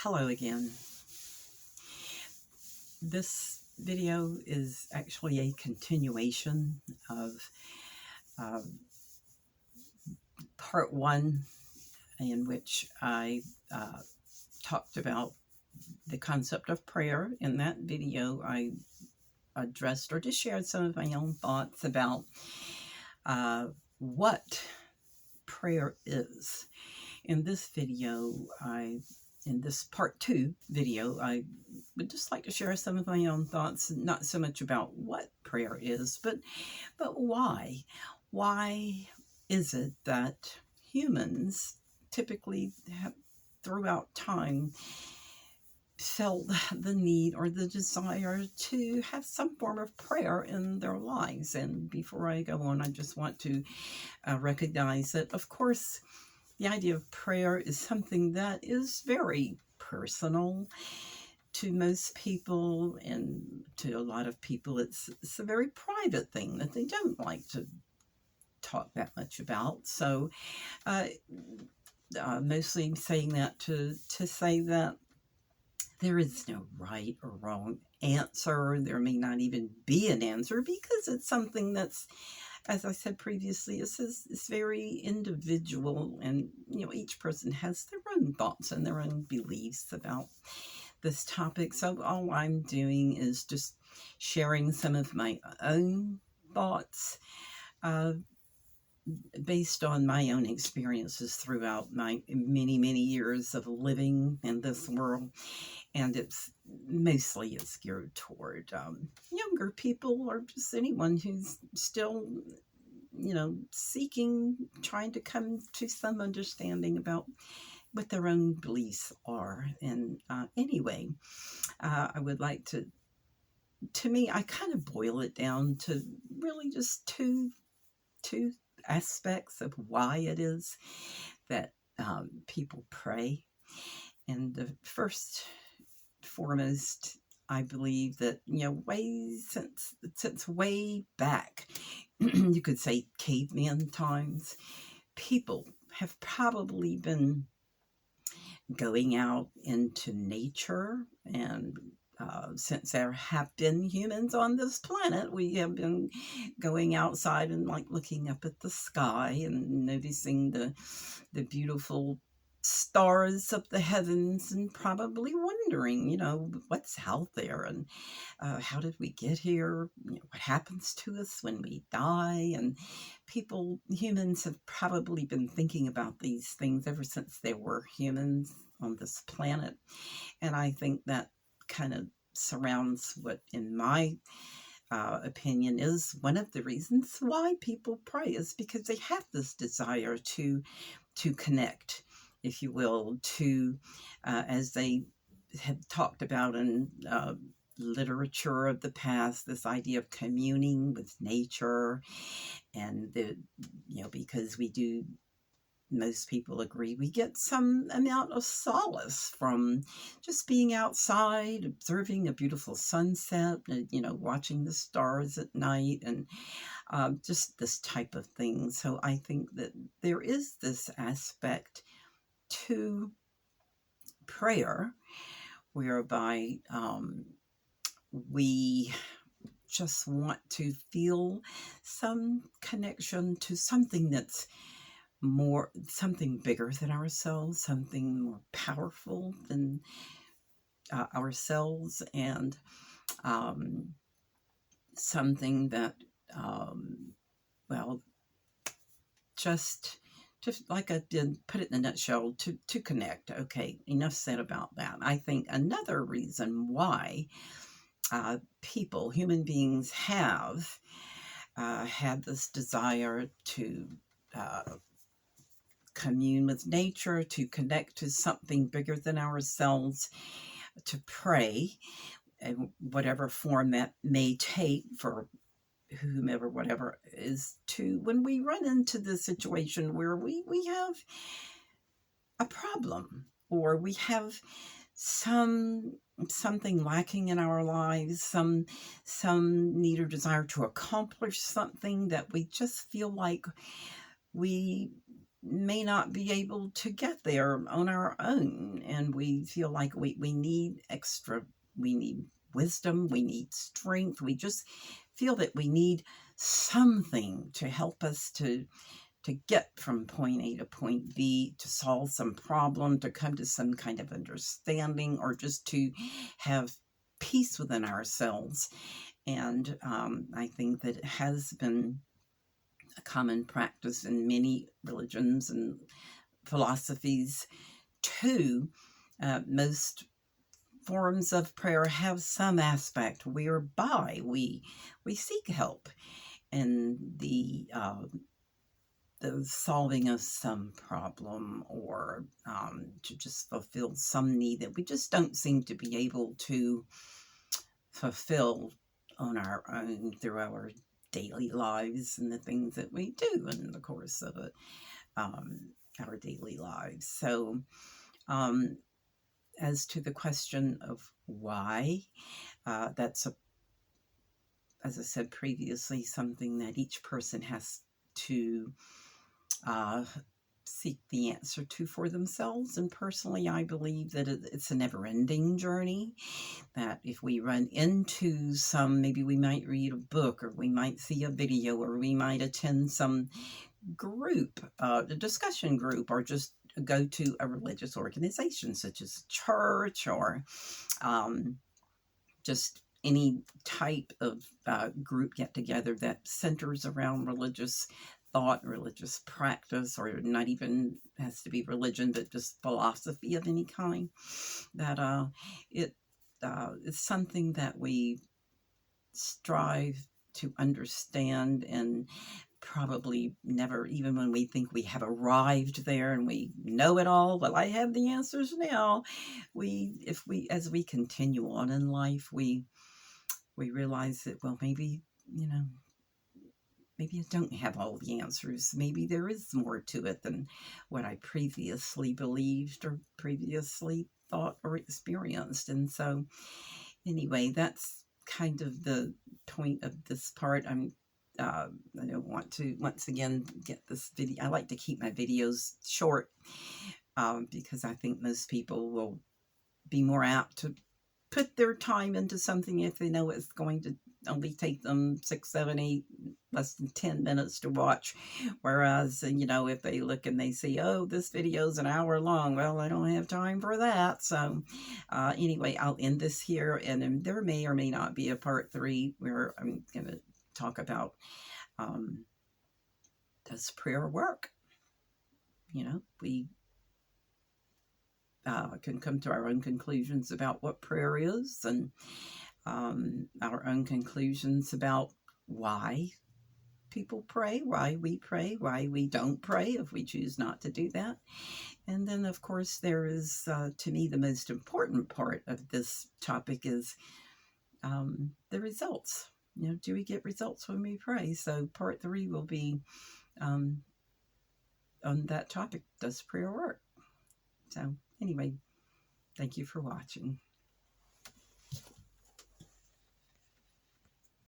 Hello again. This video is actually a continuation of uh, part one, in which I talked about the concept of prayer. In that video, I addressed or just shared some of my own thoughts about what prayer is. In this video, in this part two video, I would just like to share some of my own thoughts, not so much about what prayer is, but why. Why is it that humans typically have, throughout time, felt the need or the desire to have some form of prayer in their lives? And before I go on, I just want to recognize that, of course, the idea of prayer is something that is very personal to most people, and to a lot of people it's a very private thing that they don't like to talk that much about. So mostly saying that to say that there is no right or wrong answer. There may not even be an answer, because it's something that's, as I said previously, it's very individual, and each person has their own thoughts and their own beliefs about this topic. So all I'm doing is just sharing some of my own thoughts based on my own experiences throughout my many years of living in this world. And it's mostly geared toward younger people, or just anyone who's still seeking, trying to come to some understanding about what their own beliefs are. And anyway, I would like to me, I kind of boil it down to really just two aspects of why it is that people pray. And the first, foremost, I believe that since way back, you could say caveman times, people have probably been going out into nature, and since there have been humans on this planet, we have been going outside and looking up at the sky and noticing the beautiful stars of the heavens, and probably wondering, what's out there, and how did we get here? What happens to us when we die? And humans have probably been thinking about these things ever since there were humans on this planet. And I think that kind of surrounds what, in my opinion, is one of the reasons why people pray, is because they have this desire to connect, if you will, to as they have talked about in literature of the past, this idea of communing with nature. And because most people agree, we get some amount of solace from just being outside, observing a beautiful sunset, watching the stars at night, and just this type of thing. So I think that there is this aspect to prayer whereby we just want to feel some connection to something that's something bigger than ourselves, something more powerful than ourselves, and something that, just like I did, put it in a nutshell, to connect. Okay, enough said about that. I think another reason why human beings have had this desire to commune with nature, to connect to something bigger than ourselves, to pray, in whatever form that may take for whomever, whatever, is to, when we run into the situation where we have a problem, or we have something lacking in our lives, some need or desire to accomplish something that we just feel like we may not be able to get there on our own, and we feel like we need extra, we need wisdom, we need strength, we just feel that we need something to help us to get from point A to point B, to solve some problem, to come to some kind of understanding, or just to have peace within ourselves. And I think that it has been a common practice in many religions and philosophies too. Most forms of prayer have some aspect whereby we seek help in the solving of some problem, or to just fulfill some need that we just don't seem to be able to fulfill on our own through our daily lives and the things that we do in the course of it, our daily lives. So, as to the question of why, that's as I said previously, something that each person has to seek the answer to for themselves. And personally, I believe that it's a never-ending journey, that if we run into some, maybe we might read a book, or we might see a video, or we might attend some group, a discussion group, or just go to a religious organization such as church, or just any type of group get together that centers around religious thought, religious practice, or not even has to be religion, but just philosophy of any kind, that it is something that we strive to understand, and probably never, even when we think we have arrived there and we know it all, well, I have the answers now, as we continue on in life, we realize that, well, maybe, maybe I don't have all the answers. Maybe there is more to it than what I previously believed, or previously thought, or experienced. And so anyway, that's kind of the point of this part. I don't want to, once again, get this video. I like to keep my videos short, because I think most people will be more apt to put their time into something if they know it's going to only take them 6, 7, 8, less than 10 minutes to watch. Whereas, if they look and they see, oh, this video is an hour long, well, I don't have time for that. So anyway, I'll end this here, and then there may or may not be a part 3 where I'm going to talk about, does prayer work? We can come to our own conclusions about what prayer is, and our own conclusions about why people pray, why we don't pray if we choose not to do that. And then, of course, there is, to me, the most important part of this topic is the results. Do we get results when we pray? So part 3 will be on that topic. Does prayer work? So anyway, thank you for watching.